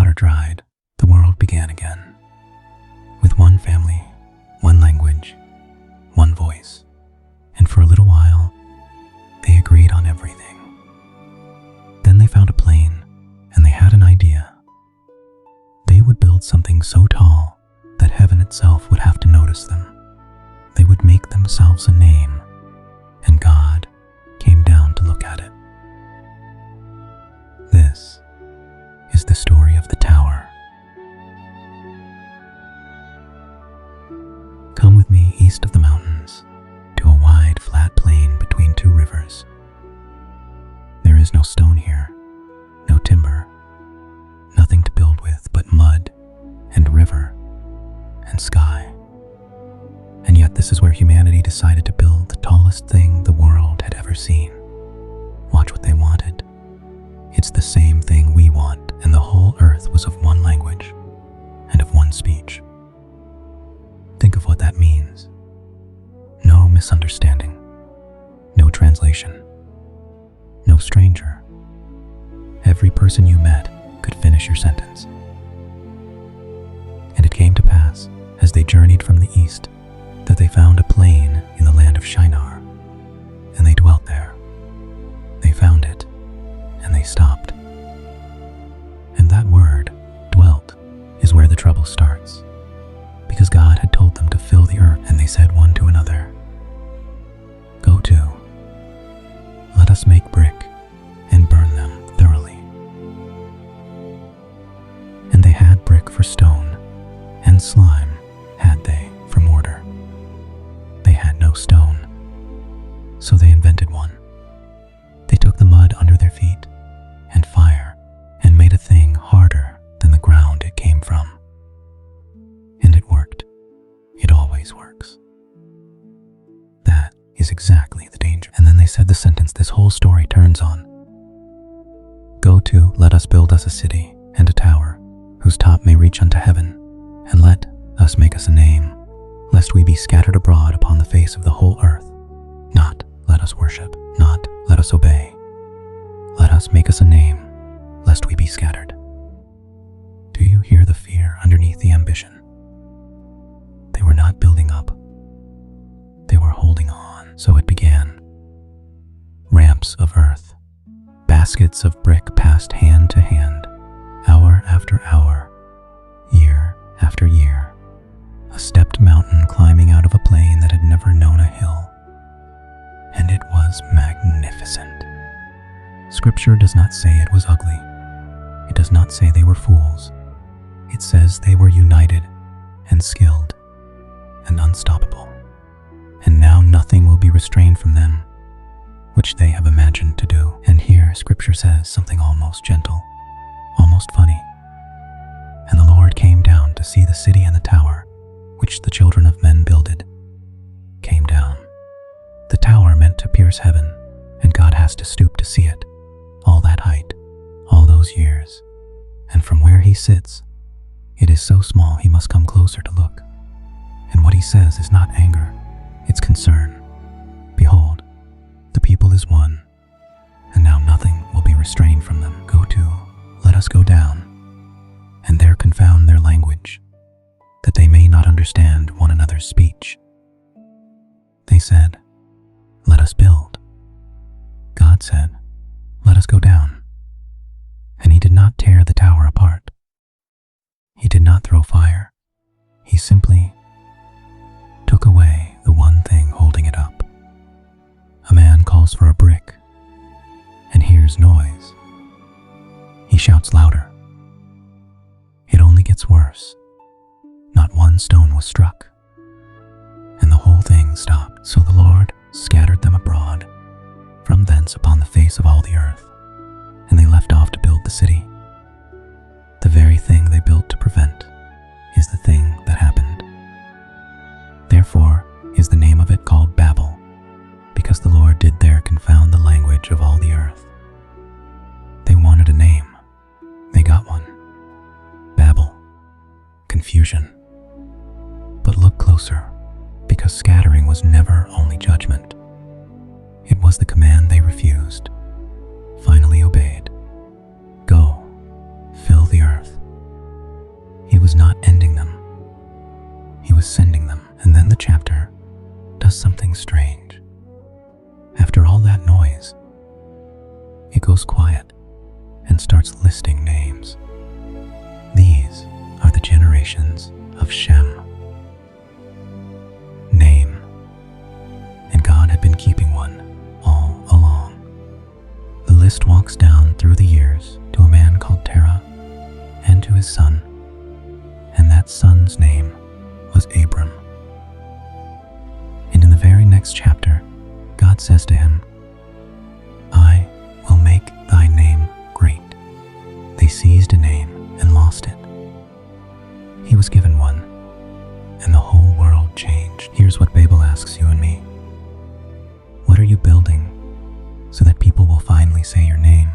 water dried, the world began again, with one family, one language, one voice, and for a little while, they agreed on everything. Then they found a plane, and they had an idea. They would build something so tall that heaven itself would have to notice them. They would make themselves a name, and God came down to look at it. This is the story of the tower. Come with me east of the mountains to a wide, flat plain between two rivers. There is no stone here, no timber, nothing to build with but mud and river and sky. And yet this is where humanity decided to build the tallest thing the world had ever seen. Watch what they wanted. It's the same thing we want, and the whole earth was of one language and of one speech. Think of what that means. No misunderstanding, no translation, no stranger. Every person you met could finish your sentence. And it came to pass, as they journeyed from the east, that they found a plain in the land of Shinar, and they dwelt there. They found it, and they stopped. And that word, dwelt, is where the trouble starts, because God had told them to fill the earth, and they said one to another, "Go to, let us make brick and burn them thoroughly." And they had brick for stone, and slime had they for mortar. They had no stone, so they invented one. They took the mud under their feet and fire and made a thing harder than the ground it came from. And it worked. It always works. That is exactly the danger. And then they said the sentence this whole story turns on. "Go to, let us build us a city and a tower, whose top may reach unto heaven, and let us make us a name, lest we be scattered abroad upon the face of the whole earth. Not let us worship, not let us obey. Let us make us a name, lest we be scattered." Do you hear the fear underneath the ambition? They were not building up. They were holding on. So it began. Ramps of earth, baskets of brick passed hand to hand, hour after hour, year after year. A stepped mountain climbing out of a plain that had never known a hill. And it was magnificent. Scripture does not say it was ugly. It does not say they were fools. It says they were united and skilled and unstoppable. And now nothing will be restrained from them, which they have imagined to do. And here Scripture says something almost gentle, almost funny. "And the Lord came down to see the city and the tower, which the children of men builded." Came down. The tower meant to pierce heaven, and God has to stoop to see it. All that height, all those years. And from where he sits, it is so small he must come closer to look. And what he says is not anger, it's concern. "Behold, the people is one, and now nothing will be restrained from them. Go to, let us go down, and there confound their language, that they may not understand one another's speech." They said, "Let us build." God said, "Let us go down." And he did not tear the tower apart. He did not throw fire. He simply took away the one thing holding it up. A man calls for a brick and hears noise. He shouts louder. It only gets worse. Not one stone was struck, and the whole thing stopped. So the Lord scattered them abroad from thence upon the face of all the earth, and they left off to build the city. The very thing they built to prevent is the thing that happened. Therefore is the name of it called Babel, because the Lord did there confound the language of all the earth. They wanted a name. They got one. Babel. Confusion. But look closer, because scattering was never only judgment. It was the command they refused, finally obeyed. Go, fill the earth, was not ending them. He was sending them. And then the chapter does something strange. After all that noise, it goes quiet and starts listing names. These are the generations of Shem. Name. And God had been keeping one all along. The list walks down through the years to a man called Terah and to his son, and that son's name was Abram. And in the very next chapter, God says to him, I will make thy name great. They seized a name and lost it. He was given one, and the whole world changed. Here's what Babel asks you and me. What are you building so that people will finally say your name?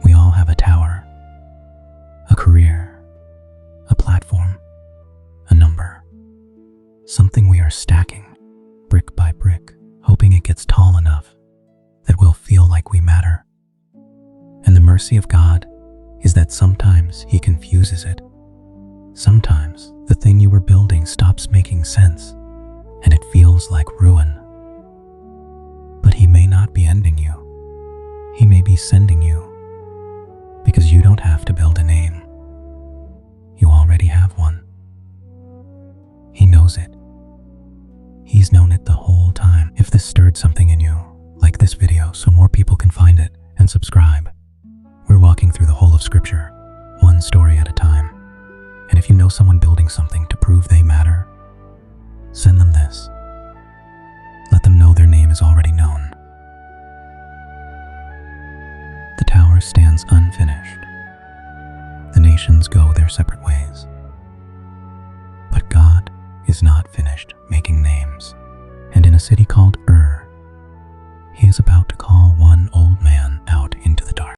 We all have a tower, a career, a platform, a number, something we are stacking brick by brick, hoping it gets tall enough that we'll feel like we matter. And the mercy of God is that sometimes He confuses it. Sometimes the thing you were building stops making sense and it feels like ruin. But He may not be ending you. He may be sending you, because you don't have to build a name. You already have one. He knows it. He's known it the whole time. If this stirred something in you, like this video so more people can find it, and subscribe. We're walking through the whole of Scripture, one story at a time. And if you know someone building something to prove they matter, send them this. Let them know their name is already known. The tower stands unfinished. The nations go their separate ways. But God is not finished making names. And in a city called He is about